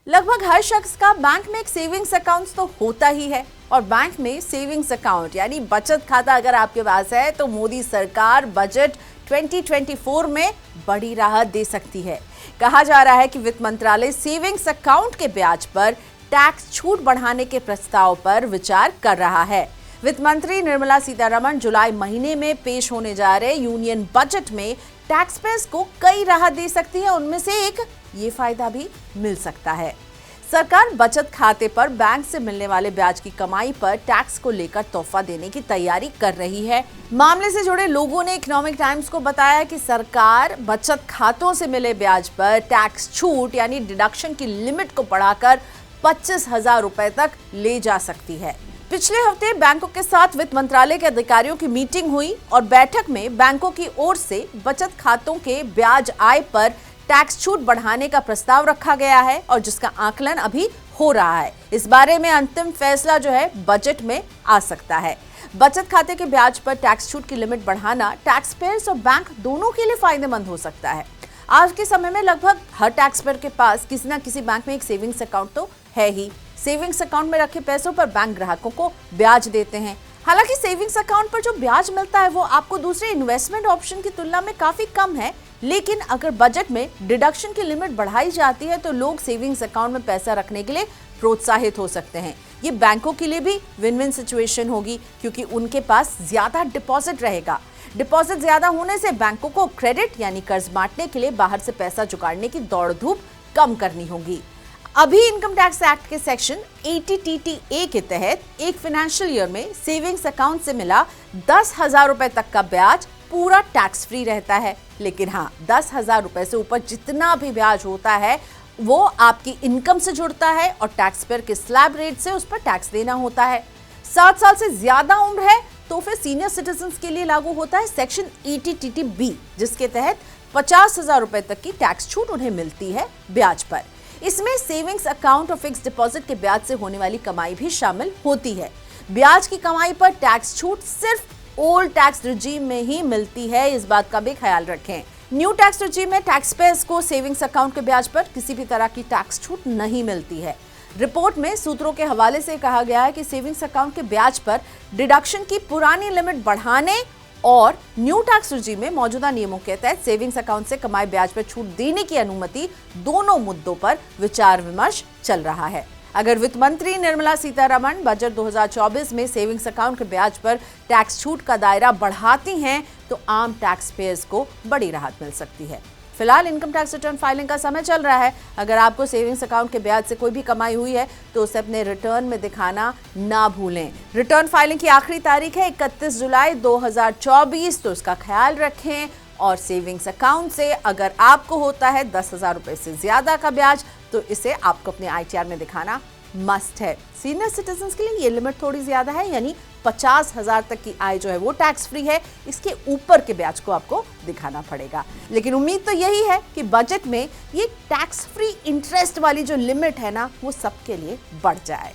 लगभग हर शख्स का बैंक में एक सेविंग्स अकाउंट तो होता ही है और बैंक में सेविंग्स अकाउंट यानी बचत खाता अगर आपके पास है तो मोदी सरकार बजट 2024 में बड़ी राहत दे सकती है। कहा जा रहा है कि वित्त मंत्रालय सेविंग्स अकाउंट के ब्याज पर टैक्स छूट बढ़ाने के प्रस्ताव पर विचार कर रहा है। वित्त मंत्री निर्मला सीतारमण जुलाई महीने में पेश होने जा रहे यूनियन बजट में टैक्स पेयर्स को कई राहत दे सकती है। उनमें से एक ये फायदा भी मिल सकता है। सरकार बचत खाते पर बैंक से मिलने वाले ब्याज की कमाई पर टैक्स को लेकर तोहफा देने की तैयारी कर रही है। मामले से जुड़े लोगों ने इकोनॉमिक टाइम्स को बताया कि सरकार बचत खातों से मिले ब्याज पर टैक्स छूट यानी डिडक्शन की लिमिट को बढ़ाकर 25,000 रुपए तक ले जा सकती है। पिछले हफ्ते बैंकों के साथ वित्त मंत्रालय के अधिकारियों की मीटिंग हुई और बैठक में बैंकों की ओर से बचत खातों के ब्याज आय पर टैक्स छूट बढ़ाने का प्रस्ताव रखा गया है और जिसका आकलन अभी हो रहा है। इस बारे में अंतिम फैसला जो है बजट में आ सकता है। बचत खाते के ब्याज पर टैक्स छूट की लिमिट बढ़ाना टैक्स पेयर्स और बैंक दोनों के लिए फायदेमंद हो सकता है। आज के समय में लगभग हर टैक्स पेयर के पास किसी न किसी बैंक में एक सेविंग्स अकाउंट तो है ही। सेविंग्स अकाउंट में रखे पैसों पर बैंक ग्राहकों को ब्याज देते हैं। हालांकि सेविंग्स अकाउंट पर जो ब्याज मिलता है वो आपको दूसरे इन्वेस्टमेंट ऑप्शन की तुलना में काफी कम है, लेकिन अगर बजट में डिडक्शन की लिमिट बढ़ाई जाती है तो लोग सेविंग्स अकाउंट में पैसा रखने के लिए प्रोत्साहित हो सकते हैं। ये बैंकों के लिए भी विन विन सिचुएशन होगी क्योंकि उनके पास ज्यादा डिपॉजिट रहेगा। डिपॉजिट ज्यादा होने से बैंकों को क्रेडिट यानी कर्ज बांटने के लिए बाहर से पैसा जुगाड़ने की दौड़ धूप कम करनी होगी। अभी इनकम टैक्स एक्ट के सेक्शन 80TTA के तहत एक फाइनेंशियल ईयर में सेविंग्स अकाउंट से मिला 10,000 रुपए तक का ब्याज पूरा टैक्स फ्री रहता है। लेकिन हाँ, 10,000 रुपए से ऊपर जितना भी ब्याज होता है वो आपकी इनकम से जुड़ता है और टैक्स पेयर के स्लैब रेट से उस पर टैक्स देना होता है। 7 साल से ज्यादा उम्र है तो फिर सीनियर सिटीजन्स के लिए लागू होता है सेक्शन 80TTB, जिसके तहत 50,000 रुपए तक की टैक्स छूट उन्हें मिलती है ब्याज पर। इसमें सेविंग्स अकाउंट और फिक्स डिपॉजिट के ब्याज से होने वाली कमाई भी शामिल होती है। ब्याज की कमाई पर टैक्स छूट सिर्फ ओल्ड टैक्स रिजीम में ही मिलती है, इस बात का भी ख्याल रखें। न्यू टैक्स रिजीम में टैक्स पेयर्स को सेविंग्स अकाउंट के ब्याज पर किसी भी तरह की टैक्स छूट नहीं मिलती है। रिपोर्ट में सूत्रों के हवाले से कहा गया है कि सेविंग्स अकाउंट के ब्याज पर डिडक्शन की पुरानी लिमिट बढ़ाने और न्यू टैक्स रिजीम में मौजूदा नियमों के तहत सेविंग्स अकाउंट से कमाए ब्याज पर छूट देने की अनुमति, दोनों मुद्दों पर विचार विमर्श चल रहा है। अगर वित्त मंत्री निर्मला सीतारमण बजट 2024 में सेविंग्स अकाउंट के ब्याज पर टैक्स छूट का दायरा बढ़ाती हैं तो आम टैक्स पेयर्स को बड़ी राहत मिल सकती है। फिलहाल इनकम टैक्स रिटर्न फाइलिंग का समय चल रहा है। अगर आपको सेविंग्स अकाउंट के ब्याज से कोई भी कमाई हुई है तो उसे अपने रिटर्न में दिखाना ना भूलें। रिटर्न फाइलिंग की आखिरी तारीख है 31 जुलाई 2024, तो इसका ख्याल रखें। और सेविंग्स अकाउंट से अगर आपको होता है 10,000 रुपए से ज्यादा का ब्याज तो इसे आपको अपने ITR में दिखाना मस्ट है। सीनियर सिटीजन्स के लिए ये लिमिट थोड़ी ज्यादा है, यानी 50,000 तक की आय जो है वो टैक्स फ्री है। इसके ऊपर के ब्याज को आपको दिखाना पड़ेगा। लेकिन उम्मीद तो यही है कि बजट में ये टैक्स फ्री इंटरेस्ट वाली जो लिमिट है ना वो सबके लिए बढ़ जाए।